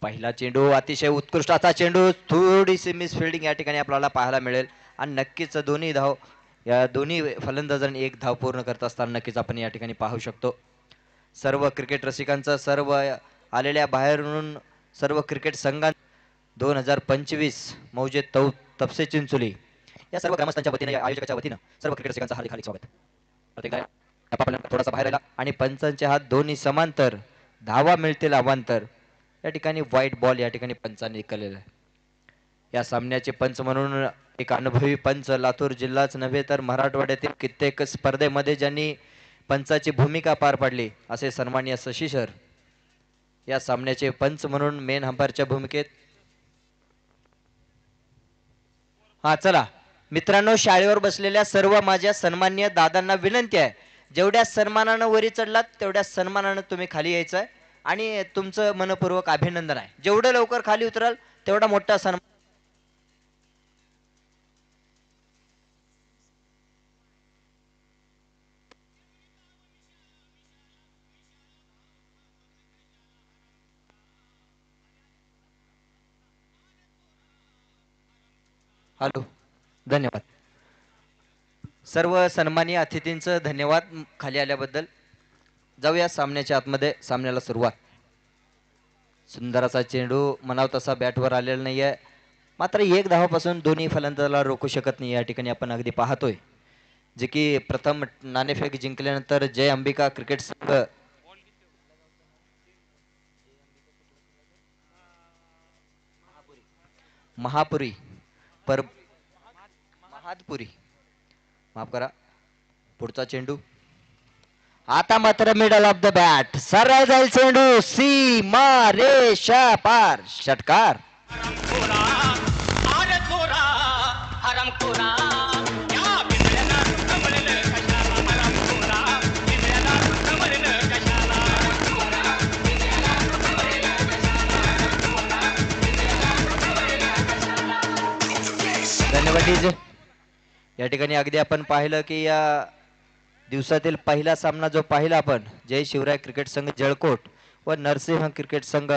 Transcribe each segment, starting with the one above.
पहिला चेंडू अतिशय उत्कृष्ट असा चेंडू, थोडीशी मिस फिल्डिंग या ठिकाणी आपल्याला पाहायला मिळेल आणि नक्कीच दोन्ही धाव या दोन्ही फलंदाजांनी एक धाव पूर्ण करत असताना नक्कीच आपण या ठिकाणी पाहू शकतो. सर्व क्रिकेट रसिकांचं सर्व आलेल्या बाहेरून सर्व क्रिकेट संघां 2025 मौजे तपसे चिंचोली या सर्व ग्रामस्थांच्या वतीने या आयोजकाच्या वतीनं सर्व क्रिकेट रसिकांचं हार्दिक हार्दिक स्वागत. प्रत्येक थोडासा बाहेर आला आणि पंचांचे हात दोन्ही समांतर, धावा मिळतील अवांतर. या ठिकाणी व्हाईट बॉल या ठिकाणी पंचांनी केलेला आहे. या सामन्याचे पंच म्हणून एक अनुभवी पंच, लातूर जिल्हाच नव्हे तर मराठवाड्यातील कित्येक स्पर्धेमध्ये ज्यांनी पंचाची भूमिका पार पाडली असे सन्माननीय शशी सर या सामन्याचे पंच म्हणून मेन अंपायरच्या भूमिकेत. हा चला मित्रांनो, शाळेवर बसलेल्या सर्व माझ्या सन्माननीय दादांना विनंती आहे, जेवढ्या सन्मानानं वरी चढलात तेवढ्या सन्मानानं तुम्ही खाली यायचं आहे आणि तुमचं मनपूर्वक अभिनंदन आहे. जेवढं लवकर खाली उतराल तेवढा मोठा सन्मान. हॅलो, धन्यवाद सर्व सन्माननीय अतिथींचं धन्यवाद खाली आल्याबद्दल. जाऊया सामन्याच्या आतमध्ये. सामन्याला सुरुवात. सुंदर असा चेंडू म्हणाव तसा बॅटवर आलेला नाहीये, मात्र एक धावापासून दोन्ही फलंदाजाला रोखू शकत नाही या ठिकाणी आपण अगदी पाहतोय. जे की प्रथम नाणेफेक जिंकल्यानंतर जय अंबिका क्रिकेट संघ महापुरी पर महादपुरी माफ करा. पुढचा चेंडू आता मात्र मिडल ऑफ द बॅट सरळ जाईल चेंडू, सीमा रेषा पार, षटकार. धन्यवाद डीजे. या ठिकाणी अगदी आपण पाहिलं की या दिवसातील पहिला सामना जो पाहिला आपण, जय शिवराय क्रिकेट संघ जळकोट व नरसिंह क्रिकेट संघ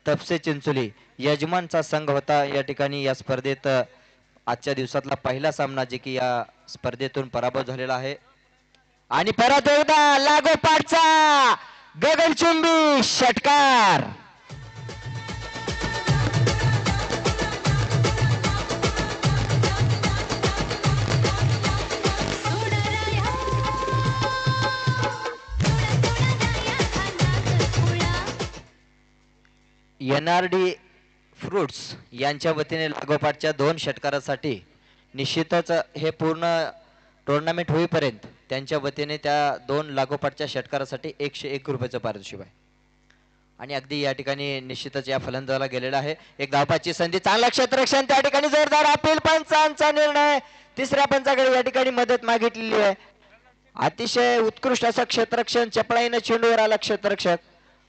तपसे चिंचोली यजमानचा संघ होता. या ठिकाणी या स्पर्धेत आजच्या दिवसातला पहिला सामना जे की या स्पर्धेतून पराभव झालेला आहे. आणि परत एकदा लागोपाठचा गगनचुंबी षटकार. NRD फ्रुट्स यांच्या वतीने लागोपाठच्या 2 षटकारासाठी निश्चितच हे पूर्ण टुर्नामेंट होईपर्यंत त्यांच्या वतीने त्या 2 लागोपाठच्या षटकारासाठी 101 रुपयाचं पारितोषिक आहे. आणि अगदी या ठिकाणी निश्चितच या फलंदाजाला गेलेला आहे. एक धावपाची संधी, चांगला क्षेत्ररक्षण, त्या ठिकाणी जोरदार अपील, पंचांचा निर्णय. तिसऱ्या पंचाकडे या ठिकाणी मदत मागितलेली आहे. अतिशय उत्कृष्ट असं क्षेत्ररक्षण, चपळाईनं चेंडूवर आला क्षेत्ररक्षक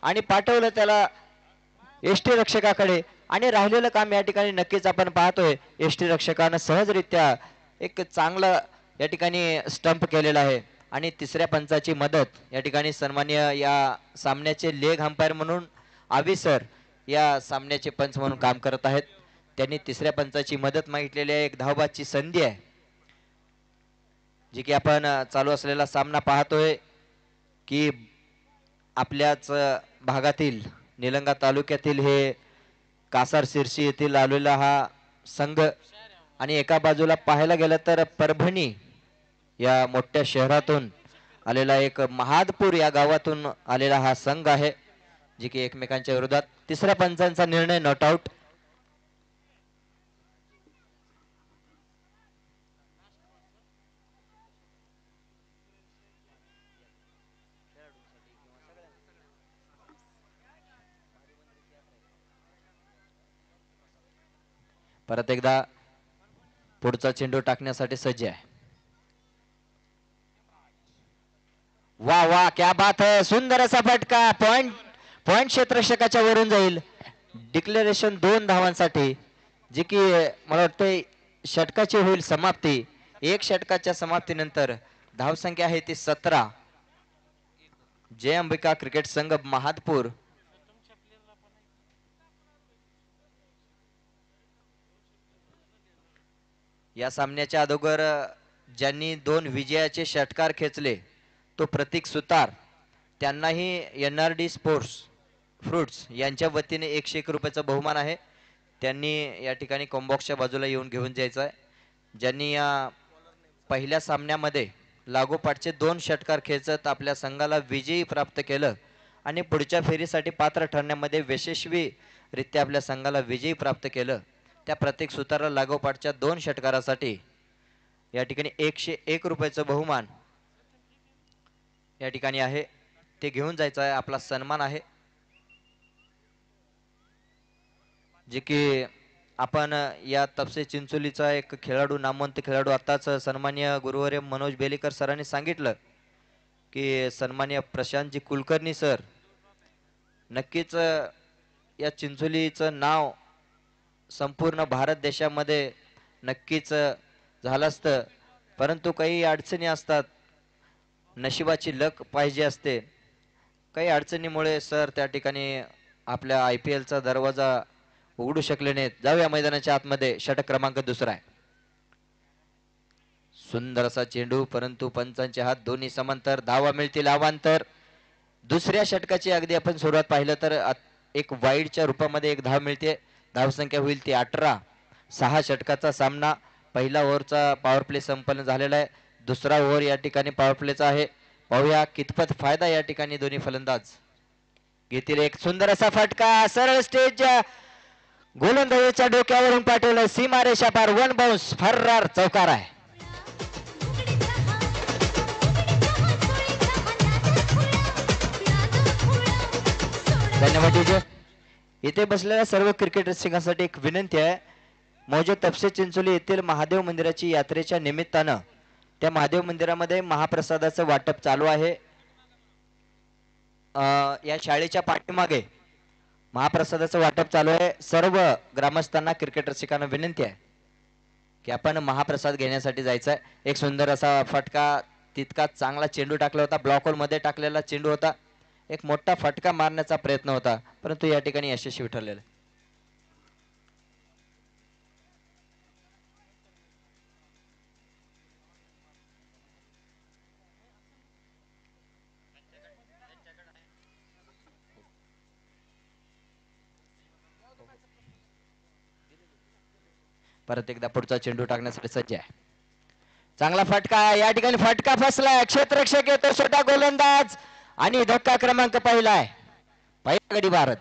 आणि पाठवलं त्याला एसटी रक्षकाकडे. आणि राहिलेलं काम या ठिकाणी नक्कीच आपण पाहतोय एसटी रक्षकानं सहजरित्या एक चांगलं या ठिकाणी स्टंप केलेला आहे. आणि तिसऱ्या पंचाची मदत या ठिकाणी सन्माननीय या सामन्याचे लेग अंपायर म्हणून आवी सर या सामन्याचे पंच म्हणून काम करत आहेत. त्यांनी तिसऱ्या पंचाची मदत मागितलेली आहे. एक धावबाची संधी आहे, जी की आपण चालू असलेला सामना पाहतोय की आपल्याच भागातील निलंगा तालुक्यातील हे कासार शिरशी येथील आलेला हा संघ आणि एका बाजूला पाहायला गेलं तर परभणी या मोठ्या शहरातून आलेला एक महादपूर या गावातून आलेला हा संघ आहे, जे की एकमेकांच्या विरोधात. तिसऱ्या पंचांचा निर्णय नॉट आउट. परत एकदा पुढचा चेंडू टाकण्यासाठी सज्ज आहे. वा वा, क्या बात है, सुंदर असा फटका. पॉइंट क्षेत्ररक्षकाच्या वरून जाईल. डिक्लेरेशन 2 धावांसाठी, जे की मला वाटते षटकाची होईल समाप्ती. 1 षटकाच्या समाप्तीनंतर धावसंख्या आहे ती 17. जय अंबिका क्रिकेट संघ महादपूर या सामन्याच्या अगोदर ज्यांनी 2 विजयाचे षटकार खेचले तो प्रतीक सुतार, त्यांनाही NRD स्पोर्ट्स फ्रुट्स यांच्या वतीने 101 रुपयाचा बहुमान आहे. त्यांनी या ठिकाणी कॉम्बॉक्सच्या बाजूला येऊन घेऊन जायचं आहे. ज्यांनी या पहिल्या सामन्यामध्ये लागोपाठचे 2 षटकार खेचत आपल्या संघाला विजयी प्राप्त केलं आणि पुढच्या फेरीसाठी पात्र ठरण्यामध्ये यशस्वीरित्या आपल्या संघाला विजयी प्राप्त केलं, त्या प्रतीक सुतारला लागोपाठच्या 2 षटकारासाठी या ठिकाणी 101 रुपयाचं बहुमान या ठिकाणी आहे, ते घेऊन जायचं आहे. आपला सन्मान आहे, जे की आपण या तपसे चिंचोलीचा एक खेळाडू, नामवंत खेळाडू, आताच सन्मान्य गुरुवर्य मनोज बेलेकर सरांनी सांगितलं की सन्मान्य प्रशांतजी कुलकर्णी सर नक्कीच या चिंचोलीचं नाव संपूर्ण भारत देशामध्ये नक्कीच झालं असतं, परंतु काही अडचणी असतात, नशिबाची लक पाहिजे असते. काही अडचणीमुळे सर त्या ठिकाणी आपल्या IPLचा दरवाजा उघडू शकले नाहीत. जाऊया मैदानाच्या आतमध्ये. षटक क्रमांक 2 आहे. सुंदर असा चेंडू, परंतु पंचांचे हात दोन्ही समांतर. धावा मिळतील अवांतर. दुसऱ्या षटकाची अगदी आपण सुरुवात पाहिलं तर एक वाईडच्या रूपामध्ये एक धाव मिळते. धावसंख्या होईल ती 18. 6 षटकाचा सामना. पहिला ओव्हरचा पॉवर प्ले संपन्न झालेला आहे. दुसरा ओव्हर या ठिकाणी पॉवर प्लेचा आहे. पाहूया कितपत फायदा या ठिकाणी दोन्ही फलंदाज घेतील. एक सुंदर असा फटका सरळ स्टेज गोलंदाजाच्या डोक्यावरून पाठवलं, सीमारेषा पार. 1 बाउन्स, फर्रार चौकार आहे. धन्यवाद टीचर. इथे बसलेल्या सर्व क्रिकेट रसिकांसाठी एक विनंती आहे. मौजे तपसे चिंचोली येथील महादेव मंदिराची यात्रेच्या निमित्तानं त्या महादेव मंदिरामध्ये महाप्रसादाचं वाटप चालू आहे. या शाळेच्या पाठीमागे महाप्रसादाचं वाटप चालू आहे. सर्व ग्रामस्थांना, क्रिकेट रसिकांना विनंती आहे की आपण महाप्रसाद घेण्यासाठी जायचं आहे. एक सुंदर असा फटका, तितका चांगला चेंडू टाकला होता, ब्लॉक होल मध्ये टाकलेला चेंडू होता. एक मोठा फटका मारण्याचा प्रयत्न होता, परंतु या ठिकाणी यशस्वी ठरलेला. परत एकदा पुढचा चेंडू टाकण्यासाठी सज्ज आहे. चांगला फटका, या ठिकाणी फटका फसलाय. क्षेत्ररक्षक येतो, छोटा गोलंदाज आणि धक्का क्रमांक पहिला आहे. पहिला गडी भारत.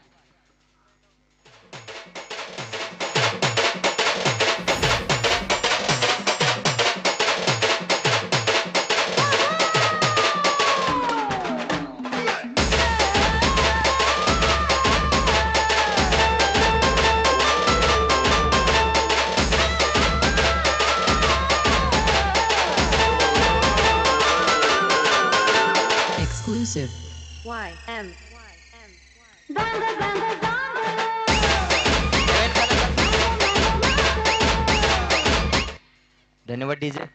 YM. धन्यवाद डीजे.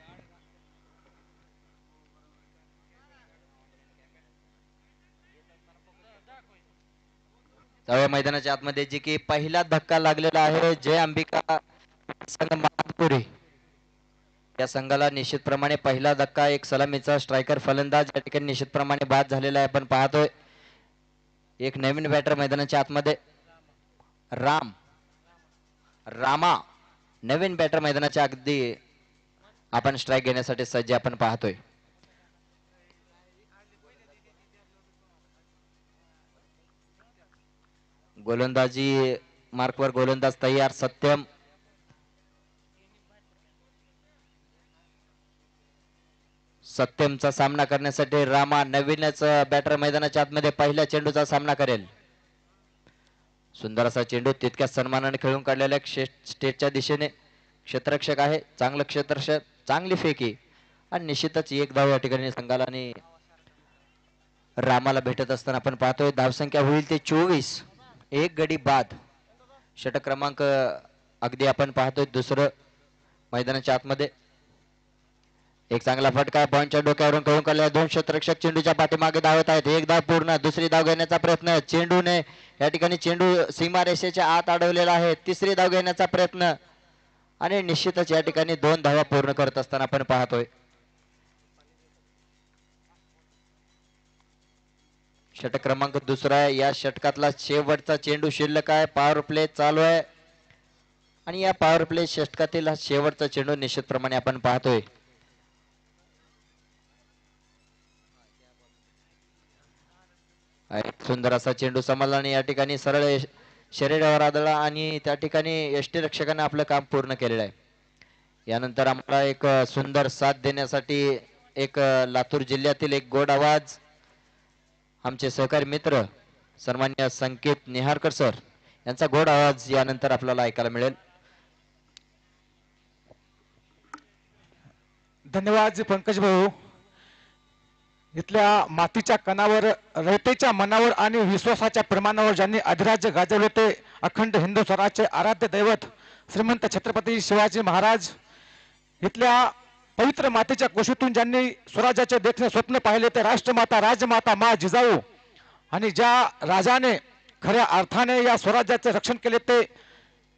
जाऊया मैदानाच्या आतमध्ये. जे की पहिला धक्का लागलेला आहे जय अंबिका संघ महादपुरी या संघाला निश्चितप्रमाणे पहिला धक्का. एक सलामीचा स्ट्रायकर फलंदाज या ठिकाणी निश्चितप्रमाणे बाद झालेला आहे. आपण पाहतोय एक नवीन बॅटर मैदानाच्या आतमध्ये. रामा नवीन बॅटर मैदानाच्या अगदी आपण स्ट्राइक घेण्यासाठी सज्ज आपण पाहतोय. गोलंदाजी मार्कवर गोलंदाज तयार. सत्यम सत्यमचा सामना करण्यासाठी रामा नवीनच बॅटर मैदानाच्या आतमध्ये पहिल्या चेंडूचा सामना करेल. सुंदर असा चेंडू तितक्या सन्मानाने खेळून काढलेला स्टेटच्या दिशेने. क्षेत्ररक्षक आहे, चांगलं क्षेत्ररक्षक, चांगली फेकी आणि निश्चितच एक धाव या ठिकाणी संघाला आणि रामाला भेटत असताना आपण पाहतोय. धावसंख्या होईल ते 24. एक गडी बाद. षटक क्रमांक अगदी आपण पाहतोय दुसरं मैदानाच्या आतमध्ये. एक चांगला फटका बॉलच्या डोक्यावरून खेळून काढला. 2 क्षेत्ररक्षक चेंडूच्या पाठीमागे धावत आहेत. एक धाव पूर्ण. दुसरी धाव घेण्याचा प्रयत्न. चेंडूने या ठिकाणी चेंडू सीमारेषेच्या आत अडवलेला आहे. तिसरी धाव घेण्याचा प्रयत्न आणि निश्चितच या ठिकाणी 2 धावा पूर्ण करत असताना आपण पाहतोय. षटक क्रमांक दुसरा आहे. या षटकातला शेवटचा चेंडू शिल्लक आहे. पॉवर प्ले चालू आहे आणि या पॉवर प्ले षटकातील हा शेवटचा चेंडू निश्चितप्रमाणे आपण पाहतोय. एक सुंदर असा चेंडू समजला आणि या ठिकाणी सरळ शरीरावर आदळला आणि त्या ठिकाणी यष्टीरक्षकाने आपलं काम पूर्ण केलेलं आहे. यानंतर आम्हाला एक सुंदर साथ देण्यासाठी एक लातूर जिल्ह्यातील एक गोड आवाज आमचे सहकारी मित्र सन्मान्य संकेत निहारकर सर यांचा गोड आवाज यानंतर आपल्याला ऐकायला मिळेल. धन्यवाद पंकज भाऊ. इथल्या मातीच्या कणावर रयतेच्या मनावर आणि विश्वासाच्या प्रमाणावर ज्यांनी अधिराज्य गाजवले होते अखंड हिंदू स्वराज्याचे आराध्य दैवत श्रीमंत छत्रपती शिवाजी महाराज. इथल्या पवित्र मातेच्या कुशीतून ज्यांनी स्वराज्याचे देखणे स्वप्न पाहिले ते राष्ट्रमाता राजमाता मा जिजाऊ आणि ज्या राजाने खऱ्या अर्थाने या स्वराज्याचे रक्षण केले ते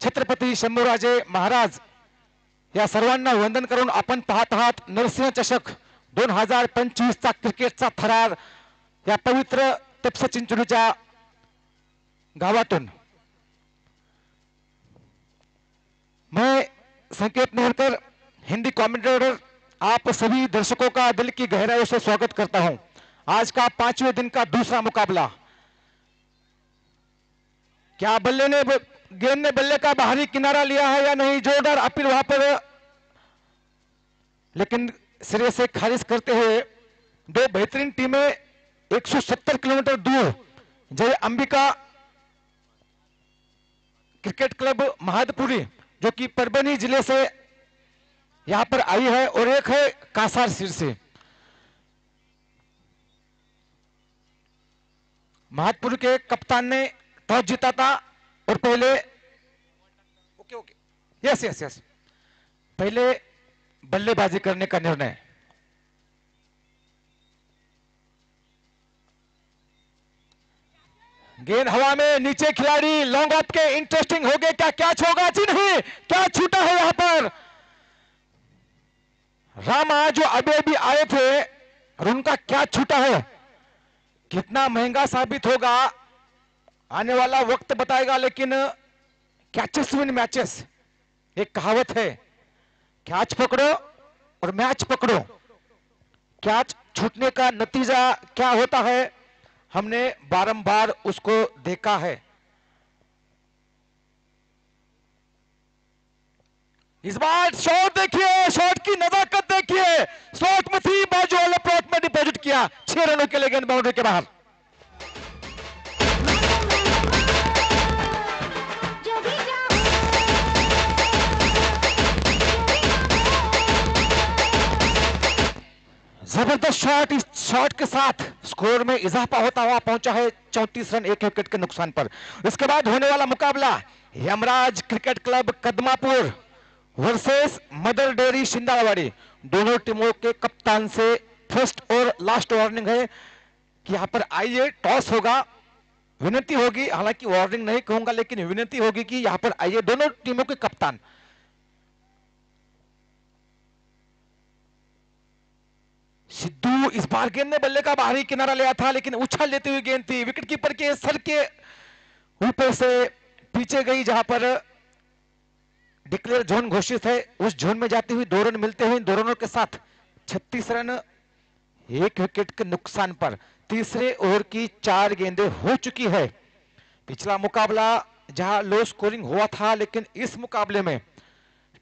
छत्रपती शंभूराजे महाराज. या सर्वांना वंदन करून आपण पाहत आहात नरसिंह चषक 2025 चा क्रिकेटचा थरार या पवित्र तपसचिंचोलीच्या गावातून. मैं संकेत नेहरकर हिंदी कमेंटेटर आप सभी दर्शकों का दिल की गहराइयों से स्वागत करता हूं. आज का 5वें दिन का दूसरा मुकाबला. क्या गेंद ने बल्ले का बाहरी किनारा लिया है या नहीं, जोरदार अपील वहां पर, लेकिन सिरे से खारिज करते हुए दो बेहतरीन टीमें 170 किलोमीटर दूर जय अंबिका क्रिकेट क्लब महादपुरी जो कि परभनी जिले से यहां पर आई है और एक है कासार सिर से. महादपुर के कप्तान ने टॉस जीता था और पहले यस पहले बल्लेबाजी करने का निर्णय. गेंद हवा में, नीचे खिलाड़ी लॉन्ग ऑफ के इंटरेस्टिंग हो गए. क्या कैच होगा जी? नहीं, क्या छूटा है यहां पर. रामा जो अभी अभी आए थे और उनका क्या छूटा है, कितना महंगा साबित होगा आने वाला वक्त बताएगा. लेकिन कैचेस विन मैचेस, एक कहावत है, कैच पकड़ो और मैच पकड़ो. कैच छूटने का नतीजा क्या होता है हमने बारंबार उसको देखा है. इस बार शॉट देखिए, शॉट की नजाकत देखिए. स्लॉट में थी, बाजू वाले प्लॉट में डिपॉजिट किया. 6 रनों के लिए गेंद बाउंड्री के बाहर. जबरदस्त शॉट. इस शॉट के साथ स्कोर में इजाफा होता हुआ पहुंचा है 34 रन 1 विकेट के नुकसान पर. इसके बाद होने वाला मुकाबला Yamraj cricket club Kadamapur versus Mother Dairy Shindawadi. दोनों टीमों के कप्तान से फर्स्ट और लास्ट वार्निंग है कि यहां पर आइए, टॉस होगा. विनती होगी, हालांकि वार्निंग नहीं कहूंगा लेकिन विनती होगी कि यहां पर आइए दोनों टीमों के कप्तान. सिद्धू इस बार गेंद ने बल्ले का बाहरी किनारा लिया था लेकिन उछाल लेती हुई गेंद थी. विकेट कीपर के सर के ऊपर से पीछे गई. जहां पर डिक्लेयर जोन घोषित है उस जोन में जाती हुई 2 रन मिलते हुए 2 रनों के साथ 36 रन 1 विकेट के नुकसान पर तीसरे ओवर की 4 गेंदें हो चुकी है. पिछला मुकाबला जहां लो स्कोरिंग हुआ था लेकिन इस मुकाबले में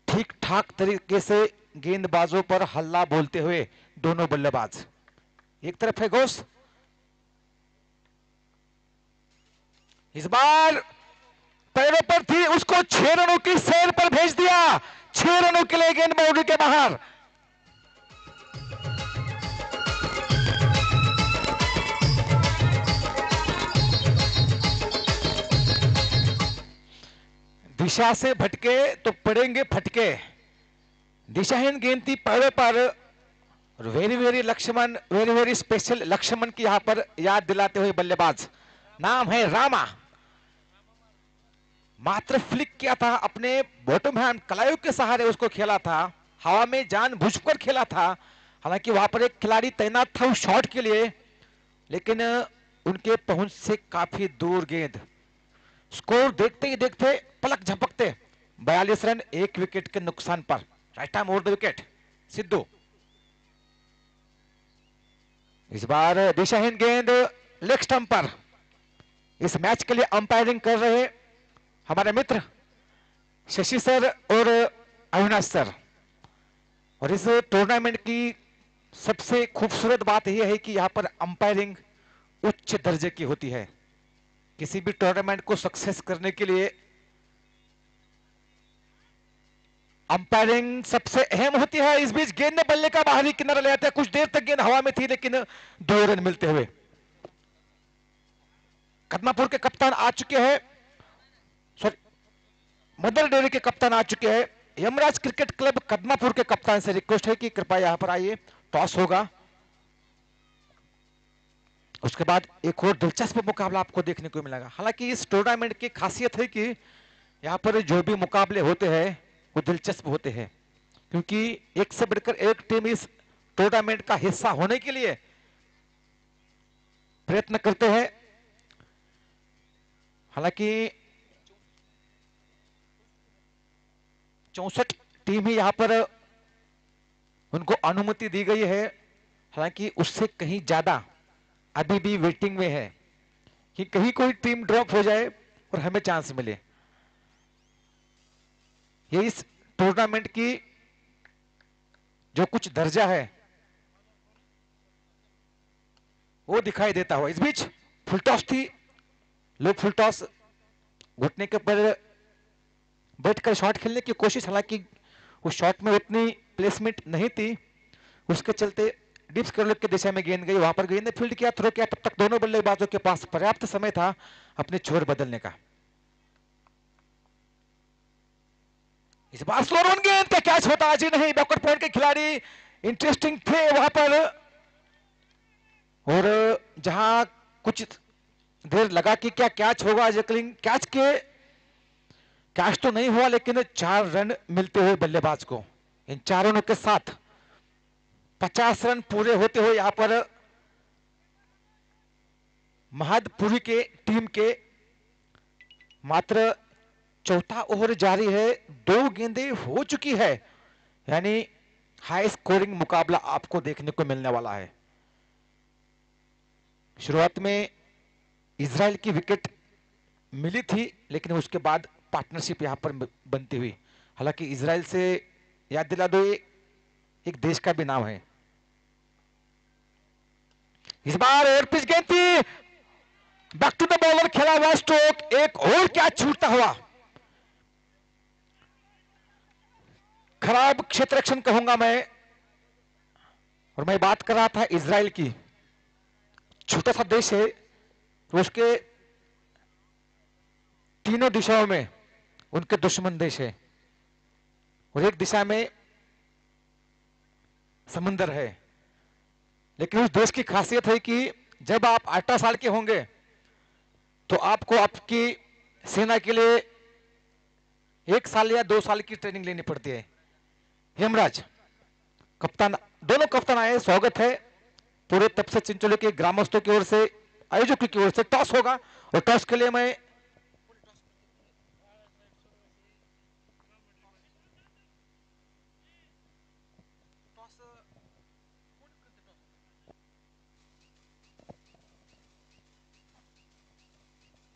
ठीक ठाक तरीके से गेंदबाजों पर हल्ला बोलते हुए दोनों बल्लेबाज. एक तरफ है घोष, इस बार पैरों पर थी, उसको 6 रनों की सैर पर भेज दिया. 6 रनों के लिए गेंद बाउंड्री के बाहर. दिशा से भटके तो पड़ेंगे फटके. दिशाहीन गेंद थी पैरों पर. Very very Laxman, very very special Laxman की यहां पर याद दिलाते हुए बल्लेबाज. नाम है रामा. मात्र फ्लिक किया था, अपने बॉटम हैंड कलायों के सहारे उसको खेला था, हवा में जानबूझकर खेला था। हालांकि वहां पर एक खिलाड़ी तैनात था उस शॉट के लिए, लेकिन उनके पहुंच से काफी दूर गेंद। स्कोर देखते ही देखते पलक झपकते 42 रन, एक विकेट के नुकसान पर। Right time over the wicket Sidhu. इस बार दिशाहीन गेंद लेग स्टंप पर। इस मैच के लिए अंपायरिंग कर रहे हमारे मित्र शशि सर और अविनाश सर। और इस टूर्नामेंट की सबसे खूबसूरत बात यह है कि यहां पर अंपायरिंग उच्च दर्जे की होती है। किसी भी टूर्नामेंट को सक्सेस करने के लिए अंपायरिंग सबसे अहम होती है। इस बीच गेंद ने बल्ले का बाहरी किनारा ले जाता है, कुछ देर तक गेंद हवा में थी लेकिन 2 रन मिलते हुए। कदमापुर के कप्तान आ चुके हैं, सॉरी मदर डेयरी के कप्तान आ चुके हैं। यमराज क्रिकेट क्लब कदमापुर के कप्तान से रिक्वेस्ट है कि कृपया यहां पर आइए, टॉस होगा। उसके बाद एक और दिलचस्प मुकाबला आपको देखने को मिलेगा। हालांकि इस टूर्नामेंट की खासियत है कि यहाँ पर जो भी मुकाबले होते हैं वो दिलचस्प होते हैं, क्योंकि एक से बढ़कर एक टीम इस टूर्नामेंट का हिस्सा होने के लिए प्रयत्न करते हैं। हालांकि 64 टीम ही यहां पर उनको अनुमति दी गई है। हालांकि उससे कहीं ज्यादा अभी भी वेटिंग में है कि कहीं कोई टीम ड्रॉप हो जाए और हमें चांस मिले। ये इस टूर्नामेंट की जो कुछ दर्जा है वो दिखाई देता हुआ। इस बीच फुल टॉस थी, लोग फुल टॉस घुटने के ऊपर बैठकर शॉट खेलने की कोशिश, हालांकि उस शॉट में उतनी प्लेसमेंट नहीं थी, उसके चलते डिप्स करल की दिशा में गेंद गई, वहां पर गेंद ने फील्ड किया, थ्रो किया। तब तक दोनों बल्लेबाजों के पास पर्याप्त समय था अपने छोर बदलने का। इस बार स्लो रन गेंद का कैच होता आज ही नहीं, बैकवर्ड पॉइंट के खिलाड़ी इंटरेस्टिंग थे वहां पर। और जहां कुछ देर लगा कि क्या कैच होगा, जैकलिंग कैच तो नहीं हुआ, लेकिन 4 रन मिलते हुए बल्लेबाज को। इन 4 रनों के साथ 50 रन पूरे होते हुए यहां पर महदपुरी के टीम के मात्र चौथा ओवर जारी है, 2 गेंदें हो चुकी है, यानी हाई स्कोरिंग मुकाबला आपको देखने को मिलने वाला है। शुरुआत में इजराइल की विकेट मिली थी, लेकिन उसके बाद पार्टनरशिप यहां पर बनती हुई। हालांकि इजराइल से याद दिला दो, ये एक देश का भी नाम है। इस बार एयर पिच गेंद थी, बैक टू द बॉलर, खेला हुआ स्ट्रोक, एक और कैच छूटता हुआ। खराब क्षेत्र रक्षण कहूंगा मैं। और मैं बात कर रहा था इजराइल की, छोटा सा देश है तो उसके तीनों दिशाओं में उनके दुश्मन देश है, और एक दिशा में समुंदर है। लेकिन उस देश की खासियत है कि जब आप 18 साल के होंगे तो आपको आपकी सेना के लिए 1 साल या 2 साल की ट्रेनिंग लेनी पड़ती है। यमराज कप्तान, दोनों कप्तान आए, स्वागत है पूरे तब से चिंचोली के ग्रामस्थों की ओर से, आयोजकों की ओर से। टॉस होगा और टॉस के लिए मैं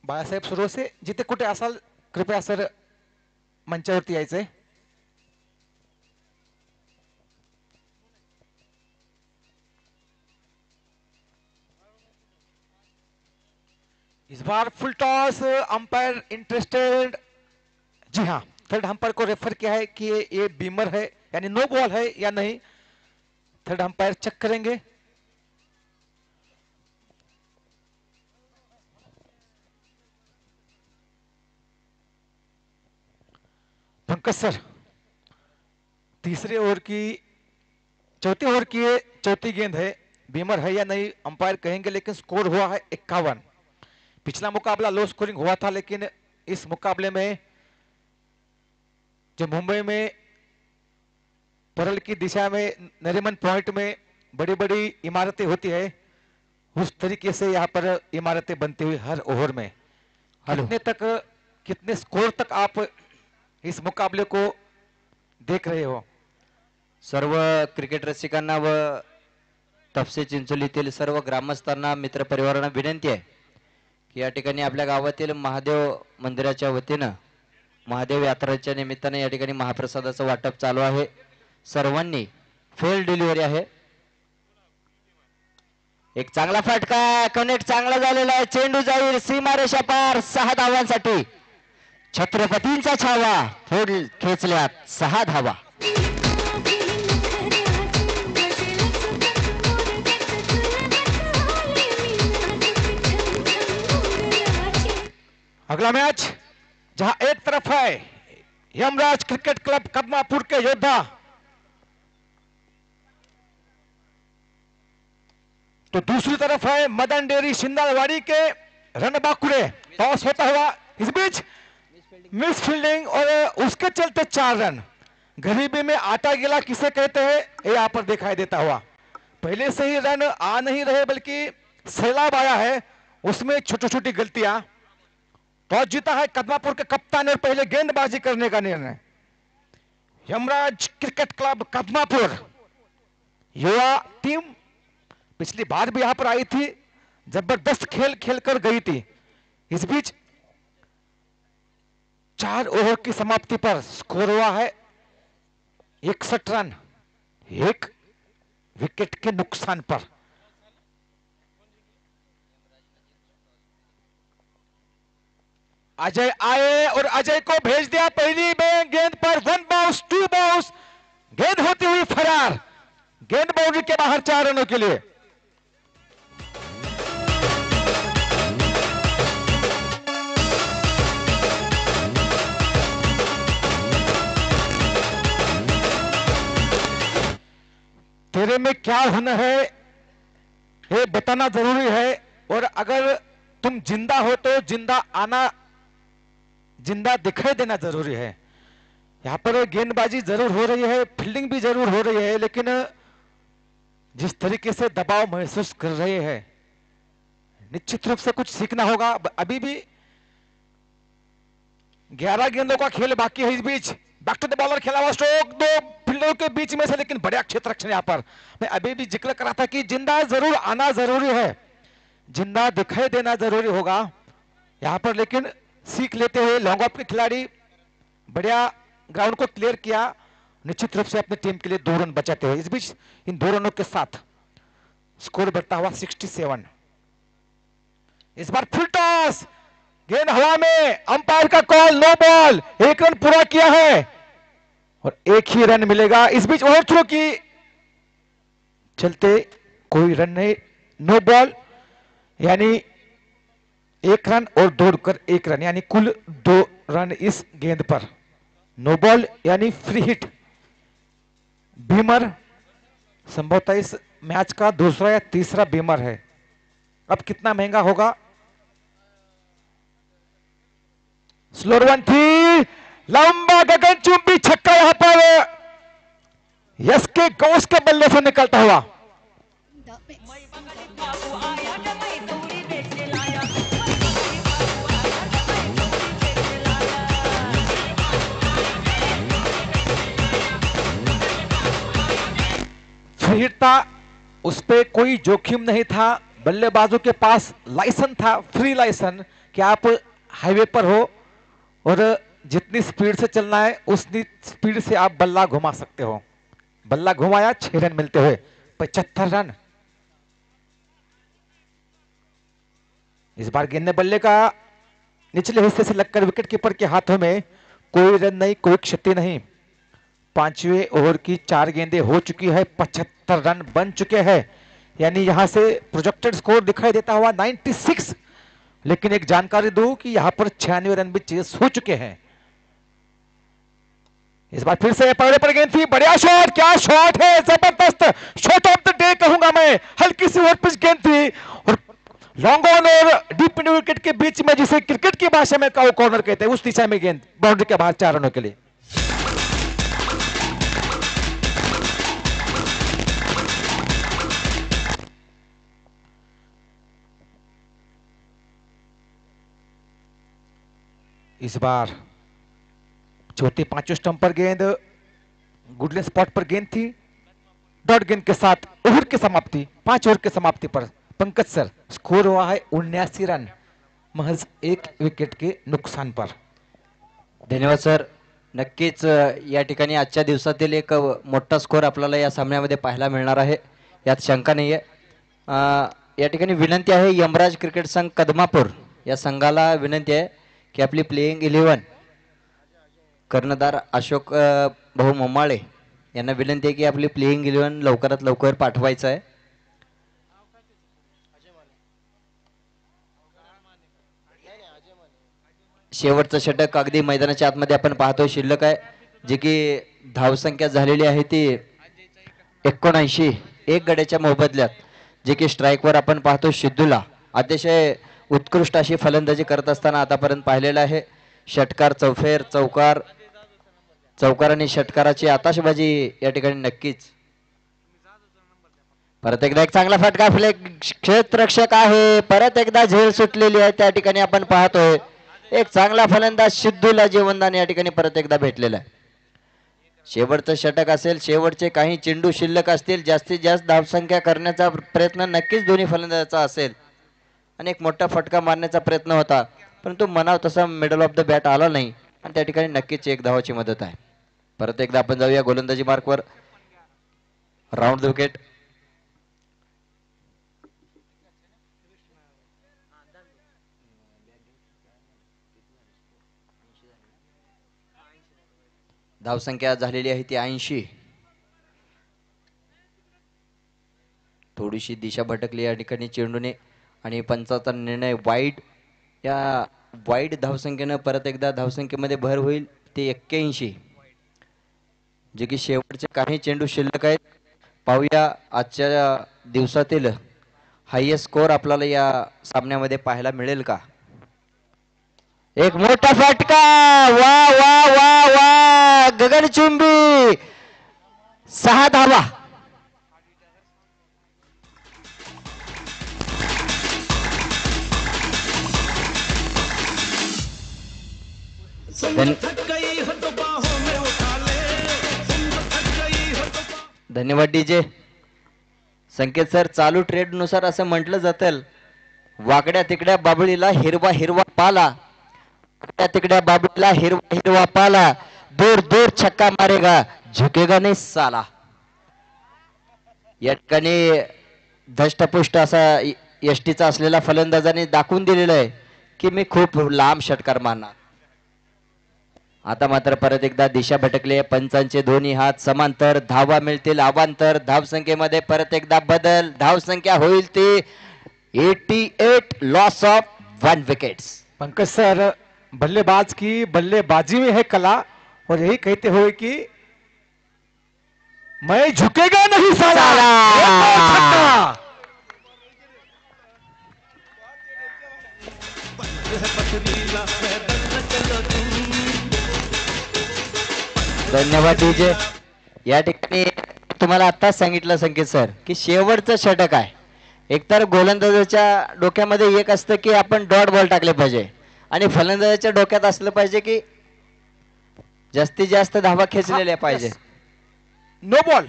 बाळासाहेब सुरोसे, जिथे कुठे असाल कृपया सर मंचावरती यायचंय। इस बार फुल टॉस, अंपायर इंटरेस्टेड। जी हाँ, थर्ड अंपायर को रेफर किया है कि ये बीमर है यानी नो बॉल है या नहीं, थर्ड अंपायर चेक करेंगे। पंकज सर, तीसरे ओवर की चौथे ओवर की चौथी गेंद है, बीमर है या नहीं अंपायर कहेंगे, लेकिन स्कोर हुआ है 51। पिछला मुकाबला लो स्कोरिंग हुआ था, लेकिन इस मुकाबले में जो मुंबई में परल की दिशा में नरीमन पॉइंट में बड़ी बड़ी इमारतें होती है, उस तरीके से यहाँ पर इमारतें बनती हुई हर ओवर में। कितने स्कोर तक आप इस मुकाबले को देख रहे हो? सर्व क्रिकेट रसिकांना व तपसे चिंचोलीतील सर्व ग्रामस्थांना मित्रपरिवारांना विनंती आहे की या ठिकाणी आपल्या गावातील महादेव मंदिराच्या वतीनं महादेव यात्रेच्या निमित्ताने या ठिकाणी महाप्रसादाचं वाटप चालू आहे। सर्वांनी फेल डिलिव्हरी आहे। एक चांगला फटका, कनेक्ट चांगला झालेला आहे, चेंडू जाईल सीमारेषा पार 6 धावांसाठी। छत्रपतींचा छावा फुल खेचल्यात 6 धावा। अगला मैच जहां एक तरफ है यमराज क्रिकेट क्लब कदमापुर के योद्धा, तो दूसरी तरफ है मदन डेरी शिंदालवाड़ी के रणबाकुड़े। टॉस होता हुआ इस बीच मिस फील्डिंग और उसके चलते 4 रन। गरीबी में आटा गिला किसे कहते हैं ये यहाँ पर दिखाई देता हुआ। पहले से ही रन आ नहीं रहे बल्कि सैलाब आया है, उसमें छोटी छोटी गलतियां। टॉस जीता है कदमापुर के कप्तान और पहले गेंदबाजी करने का निर्णय। यमराज क्रिकेट क्लब कदमापुर युवा टीम पिछली बार भी यहां पर आई थी, जबरदस्त खेल खेलकर गई थी। इस बीच 4 ओवर की समाप्ति पर स्कोर हुआ है 61 रन, 1 विकेट के नुकसान पर। अजय आए और अजय को भेज दिया पहली में गेंद पर 1 बाउंस 2 बाउंस, गेंद होती हुई फरार, गेंद बाउंड्री के बाहर 4 रनों के लिए। तेरे में क्या हुनर है ये बताना जरूरी है, और अगर तुम जिंदा हो तो जिंदा आना, जिंदा दिखाई देना जरूरी है। यहां पर गेंदबाजी जरूर हो रही है, फील्डिंग भी जरूर हो रही है, लेकिन जिस तरीके से दबाव महसूस कर रहे हैं निश्चित रूप से कुछ सीखना होगा। अभी भी 11 गेंदों का खेल बाकी है। इस बीच बैक टू द बॉलर खेला हुआ स्ट्रोक 2 फील्डरों के बीच में से, लेकिन बड़ा क्षेत्र रक्षण। यहां पर मैं अभी भी जिक्र कर रहा था कि जिंदा जरूर आना जरूरी है, जिंदा दिखाई देना जरूरी होगा यहां पर, लेकिन सीख लेते हुए लॉन्ग ऑफ के खिलाड़ी बढ़िया ग्राउंड को क्लियर किया, निश्चित रूप से अपनी टीम के लिए 2 रन बचाते हुए। इस बीच इन 2 रनों के साथ स्कोर बढ़ता हुआ 67। इस बार फुल टॉस, गेंद हवा में, अंपायर का कॉल नो बॉल, 1 रन पूरा किया है और 1 ही रन मिलेगा। इस बीच ओवर थ्रो की चलते कोई रन नहीं, नो बॉल, यानी 1 रन और दौड़कर 1 रन, यानी कुल 2 रन इस गेंद पर। नो बॉल यानी फ्री हिट। बीमर संभवतः इस मैच का दूसरा या तीसरा बीमर है। अब कितना महंगा होगा? स्लोर वन थी, लंबा गगनचुंबी छक्का यहां पर यस के गौस के बल्ले से निकलता हुआ। फ्री हिट था, उस पे कोई जोखिम नहीं था, बल्लेबाजों के पास लाइसेंस था, फ्री लाइसेंस कि आप हाईवे पर हो और जितनी स्पीड से चलना है उतनी स्पीड से आप बल्ला घुमा सकते हो। बल्ला घुमाया, 6 रन मिलते हुए 75 रन। इस बार गेंद बल्ले का निचले हिस्से से लगकर विकेट कीपर के हाथों में, कोई रन नहीं, कोई क्षति नहीं। 5वें ओवर की 4 गेंदें हो चुकी है, 75 रन बन चुके हैं, यानी यहां से प्रोजेक्टेड स्कोर दिखाई देता हुआ 96। लेकिन एक जानकारी दूं कि यहां पर 96 रन भी चेस हो चुके हैं। इस बार फिर से पहले पर गेंद थी, बढ़िया शॉट, क्या शॉट है, जबरदस्त शॉट ऑफ द डे कहूंगा मैं। हल्की सी ओवर पिच गेंद थी और लॉन्ग ऑन और deep in wicket K beach में, जिसे क्रिकेट की भाषा में काउ कॉर्नर कहते हैं, उस दिशा में गेंद बाउंड्री के बाहर 4 रनों के लिए। इस बार चौथे 5वें स्टंप पर गेंद गुडले स्पॉट पर गेंद थी। डॉट गेंद के साथ ओवर की समाप्ति, 5 ओवर की समाप्ति पर पंकज सर स्कोर हुआ है 79 रन, महज 1 विकेट के नुकसान पर। धन्यवाद सर. नक्कीच या ठिकाणी आजच्या दिवसातील एक मोठा स्कोर आपल्याला या सामन्यामध्ये पाहायला मिळणार आहे, यात शंका नाही आहे. या ठिकाणी विनंती आहे यमराज क्रिकेट संघ कदमापूर या संघाला विनंती आहे की आपली प्लेइंग 11 कर्णधार अशोक भाऊ मोमाळे यांना विनंती आहे की आपली प्लेइंग 11 लवकरात लवकर पाठवायचं आहे. शेवटचं षटक अगदी मैदानाच्या आतमध्ये आपण पाहतोय शिल्लक आहे, जे की धावसंख्या झालेली आहे ती 79, एक गड्याच्या मोबदल्यात, जे की स्ट्राईकवर आपण पाहतो सिद्धूला अतिशय उत्कृष्ट अशी फलंदाजी करत असताना आतापर्यंत पाहिलेलं आहे. षटकार, चौफेर, चौकार आणि षटकाराची आताशबाजी या ठिकाणी नक्कीच. परत एकदा एक चांगला फटका, आपले क्षेत्ररक्षक आहे, परत एकदा झेल सुटलेली आहे त्या ठिकाणी आपण पाहतोय. एक चांगला फलंदाज सिद्धूला जीवनदान या ठिकाणी परत एकदा भेटलेला आहे. शेवटचं षटक असेल, शेवटचे काही चेंडू शिल्लक असतील, जास्तीत जास्त धावसंख्या करण्याचा प्रयत्न नक्कीच दोन्ही फलंदाजाचा असेल आणि एक मोठा फटका मारण्याचा प्रयत्न होता, परंतु मनाव तसा मिडल ऑफ द बॅट आला नाही आणि त्या ठिकाणी नक्कीच 1 धावाची मदत आहे. परत एकदा आपण जाऊया गोलंदाजी मार्कवर. Round the wicket. धावसंख्या झालेली आहे ती 80. थोडीशी दिशा भटकली या ठिकाणी चेंडूने आणि पंचाचा निर्णय वाईड. या वाईड धावसंख्येनं परत एकदा धावसंख्येमध्ये भर होईल ते 81, जे की शेवटचे काही चेंडू शिल्लक आहेत. पाहूया आजच्या दिवसातील हायएस्ट स्कोर आपल्याला या सामन्यामध्ये पाहायला मिळेल का. एक मोठा फटका, वा वा वा वा, गगनचुंबी 6 धावा. धन्यवाद डीजे. संकेत सर, चालू ट्रेड नुसार असं म्हटलं जातं, वाकड्या तिकड्या बाबळीला हिरवा हिरवा पाला, तिकड्या बाबळीला हिरवा हिरवा पाला, दूर दूर छक्का मारेगा झुकेगा नाही साला. या ठिकाणी धष्टपुष्ट असा यष्टीचा असलेला फलंदाजाने दाखवून दिलेलं आहे की मी खूप लांब षटकार मारणार. आता मात्र परत एकदा दिशा भटकली आहे. पंचांचे दोन्ही हात समांतर, धावा मिळतील अवांतर. धावसंख्येमध्ये परत एकदा बदल, धावसंख्या होईल ती 88, loss of 1 wickets. Pankaj sir, बल्लेबाज की बल्लेबाजी में है कला और यही कहते हुए कि मैं झुकेगा नहीं साला. धन्यवाद डीजे. या ठिकाणी तुम्हाला आताच सांगितलं संकेत सर की शेवटचं षटक आहे. एकतर गोलंदाजाच्या डोक्यामध्ये एक असतं की आपण डॉट बॉल टाकले पाहिजे आणि फलंदाजाच्या डोक्यात असलं पाहिजे की जास्तीत जास्त धावा खेचलेल्या पाहिजे. नो बॉल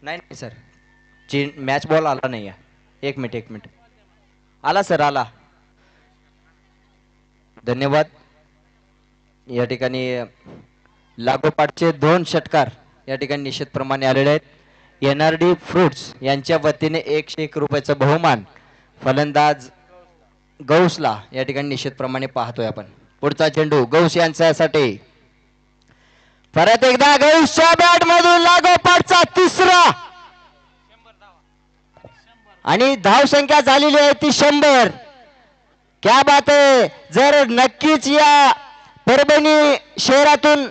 नाही सर, मॅच बॉल आला नाही. 1 मिनिट आला सर, आला. धन्यवाद. या ठिकाणी लागोपाठचे 2 षटकार या ठिकाणी निश्चितप्रमाणे आलेले आहेत. NRD फ्रुट्स यांच्या वतीने 101 रुपयाचं बहुमान फलंदाज गौसला या ठिकाणी निश्चितप्रमाणे पाहतोय आपण. पुढचा चेंडू गौस यांच्यासाठी. परत एकदा गौसच्या बॅट मधून लागोपाठचा 3रा आणि धावसंख्या झालेली आहे ती 100. क्या बात आहे. जर नक्कीच या परभणी शहरातून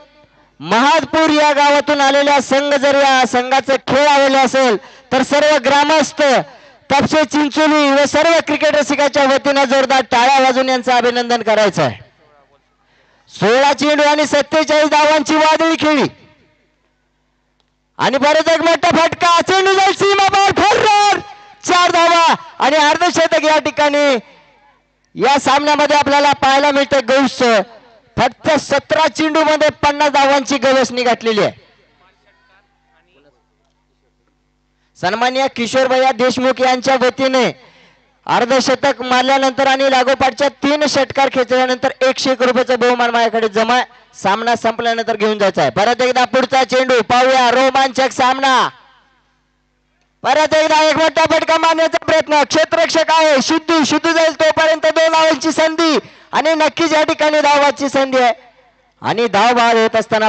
महादपूर या गावातून आलेल्या संघ जर या संघाचे खेळ आवडले असेल तर सर्व ग्रामस्थ तपसे चिंचोली व सर्व क्रिकेट रसिकाच्या वतीनं जोरदार टाळ्या वाजून यांचं अभिनंदन करायचं आहे. 16 चेंडू आणि 47 धावांची वादळी खेळी आणि परत एक मोठा फटका, चेंडू जाईल सीमापार, फर्रार 4 धावा आणि अर्धशतक या ठिकाणी या सामन्यामध्ये आपल्याला पाहायला मिळते. गौस फक्त 17 चेंडू मध्ये 50 धावांची गवसणी घातलेली आहे. सन्माननीय किशोरभैया देशमुख यांच्या वतीने अर्धशतक मारल्यानंतर आणि लागोपाठच्या 3 षटकार खेचल्यानंतर 101 रुपयाचा बहुमान माझ्याकडे जमा आहे. सामना संपल्यानंतर घेऊन जायचा आहे. परत एकदा पुढचा चेंडू पाहूया, रोमांचक सामना. परत एकदा एक मोठा फटका मारण्याचा प्रयत्न, क्षेत्ररक्षक आहे शुद्धू जाईल तोपर्यंत 2 धावांची संधी आणि नक्कीच या ठिकाणी धावाची संधी आहे आणि धाव बाद होत असताना